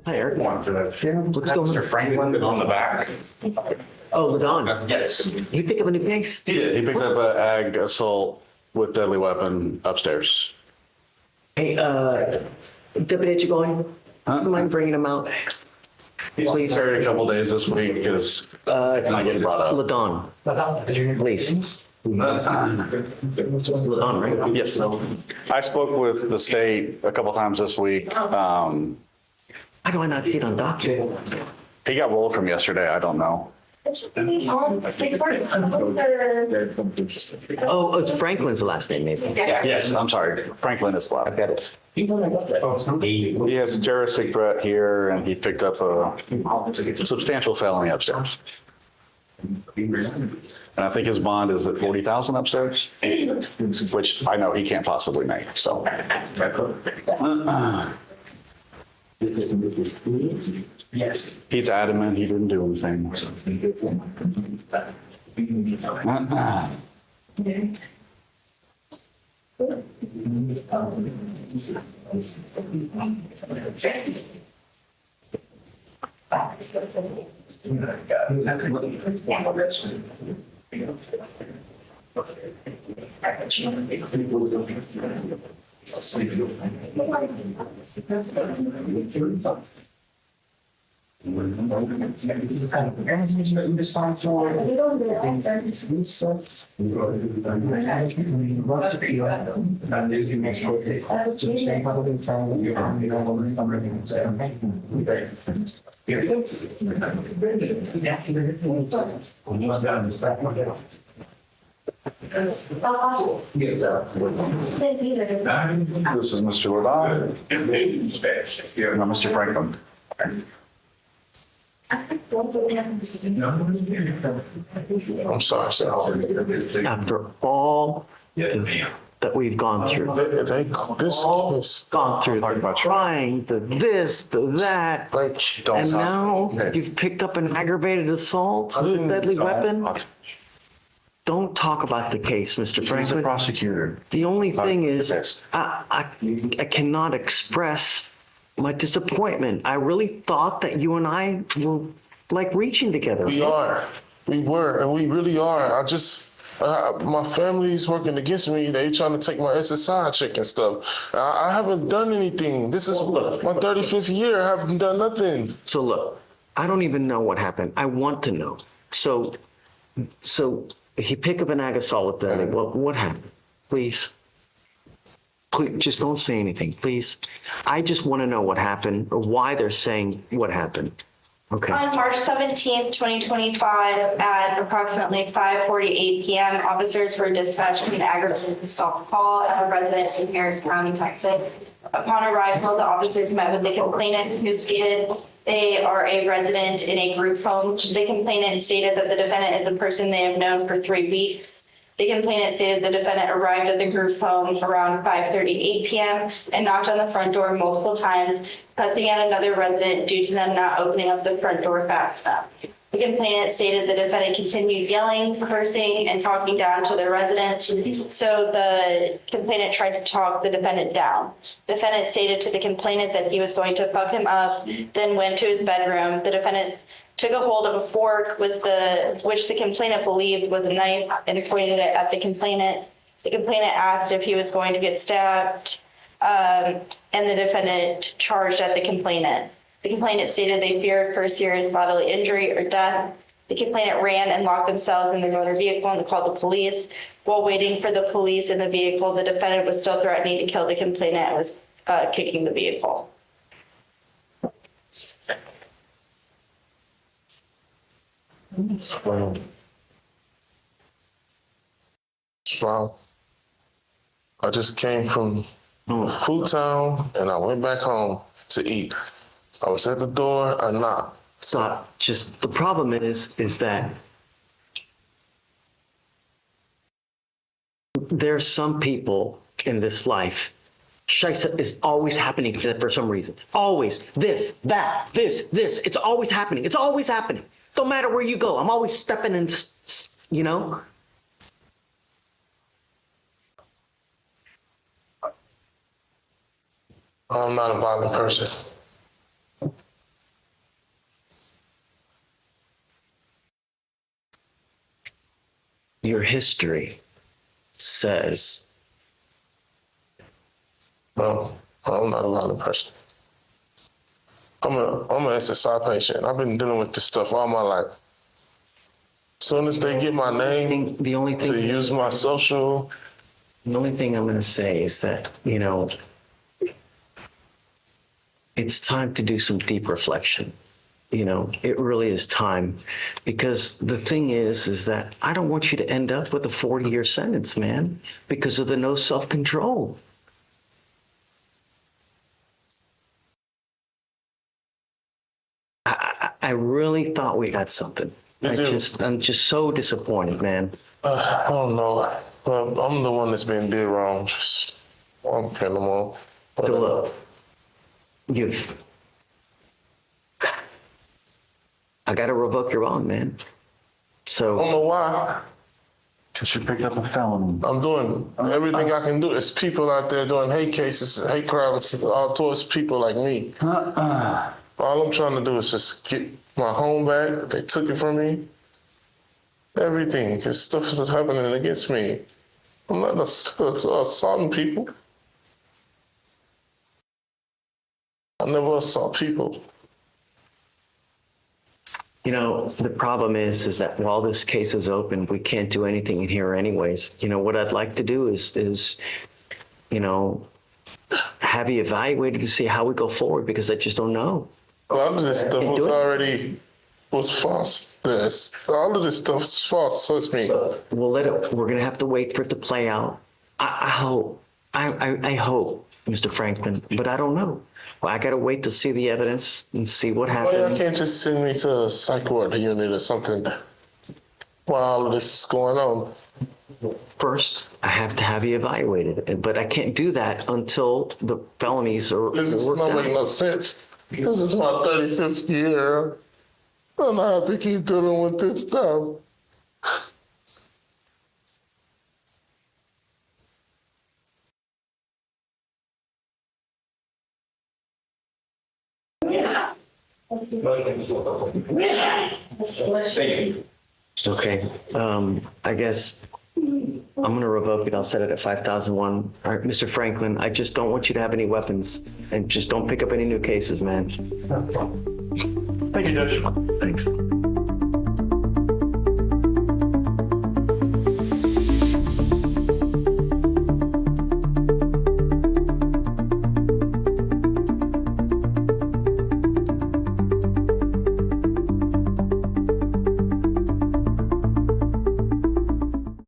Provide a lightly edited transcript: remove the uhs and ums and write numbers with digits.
Hi, Eric. What's going on? Mr. Franklin on the back. Oh, Ladon. Yes. You pick up a new case? He did. He picked up an ag assault with deadly weapon upstairs. Hey, Deputy, you going? Don't mind bringing him out? He's Please. carried a couple days this week because it's not getting brought up. Ladon, please. Ladon, right? Yes. I spoke with the state a couple times this week. Why do I not see it on document? He got rolled from yesterday. I don't know. Oh, it's Franklin's the last name, maybe. Yes, I'm sorry. Franklin is last. Got it. He has a terroristic threat here and he picked up a substantial felony upstairs. And I think his bond is at 40,000 upstairs, which I know he can't possibly make, so. Yes. He's adamant he didn't do anything. This is Mr. Ladon. No, Mr. Franklin. I'm sorry, sir. After all that we've gone through, This is gone through trying the this, the that, like, and now you've picked up an aggravated assault with a deadly weapon? Don't talk about the case, Mr. He's a Franklin. prosecutor. The only thing is, I cannot express my disappointment. I really thought that you and I were like reaching together. we were, and we really are. My family's working against me. They trying to take my SSI check and stuff. I haven't done anything. This is my 35th year. I haven't done nothing. So look, I don't even know what happened. I want to know. So he picked up an ag assault with that. What happened? Please, just don't say anything, please. I just want to know what happened or why they're saying what happened. Okay. On March 17th, 2025, at approximately 5:48 p.m., officers were dispatched to an aggravated assault call at a residence in Harris County, Texas. Upon arrival, the officers met with the complainant, who stated they are a resident in a group home. The complainant stated that the defendant is a person they have known for 3 weeks. The complainant stated the defendant arrived at the group home around 5:38 p.m. and knocked on the front door multiple times, pressing at another resident due to them not opening up the front door fast enough. The complainant stated the defendant continued yelling, cursing, and talking down to the resident. So the complainant tried to talk the defendant down. The defendant stated to the complainant that he was going to fuck him up, then went to his bedroom. The defendant took a hold of a fork which the complainant believed was a knife and pointed it at the complainant. The complainant asked if he was going to get stabbed, and the defendant charged at the complainant. The complainant stated they feared for serious bodily injury or death. The complainant ran and locked themselves in their motor vehicle and called the police. While waiting for the police in the vehicle, the defendant was still threatening to kill the complainant and was kicking the vehicle. Wow. I just came from Food Town and I went back home to eat. I was at the door, I knocked. Stop. Just the problem is that there's some people in this life. Shaisa is always happening to them for some reason. Always. This, that, this. It's always happening. It's always happening. Don't matter where you go. I'm always stepping in, you know? I'm not a violent person. your history says, No, I'm not a violent person. I'm an SSI patient. I've been dealing with this stuff all my life. Soon as they get my name the only to thing, use my social, the only thing I'm going to say is that, you know, it's time to do some deep reflection. You know, it really is time, because the thing is that I don't want you to end up with a 40-year sentence, man, because of the no self-control. I really thought we had something. I'm just so disappointed, man. I don't know. I'm the one that's been did wrong. I'm kind of wrong. So look, I got to revoke your bond, man. I don't So know why. Because you picked up a felony. I'm doing everything I can do. It's people out there doing hate cases, hate crimes, all towards people like me. All I'm trying to do is just get my home back. They took it from me. Everything. This stuff is happening against me. I'm not assaulting people. I never assault people. you know, the problem is that while this case is open, we can't do anything in here anyways. You know, what I'd like to do is, you know, have you evaluated to see how we go forward, because I just don't know. A lot of this stuff Can't was do it. already false. All of this stuff is false. So it's me. We'll let it, we're going to have to wait for it to play out. I hope, I hope, Mr. Franklin, but I don't know. Well, I got to wait to see the evidence and see what Why happens. y'all can't just send me to a psych ward unit or something while all of this is going on? First, I have to have you evaluated, but I can't do that until the felonies are This is worked not making out. no sense. This is my 35th year. And I have to keep dealing with this stuff. Okay, I guess I'm gonna revoke it. I'll set it at 5,001. All right, Mr. Franklin, I just don't want you to have any weapons, and just don't pick up any new cases, man. Thank you, Judge. Thanks.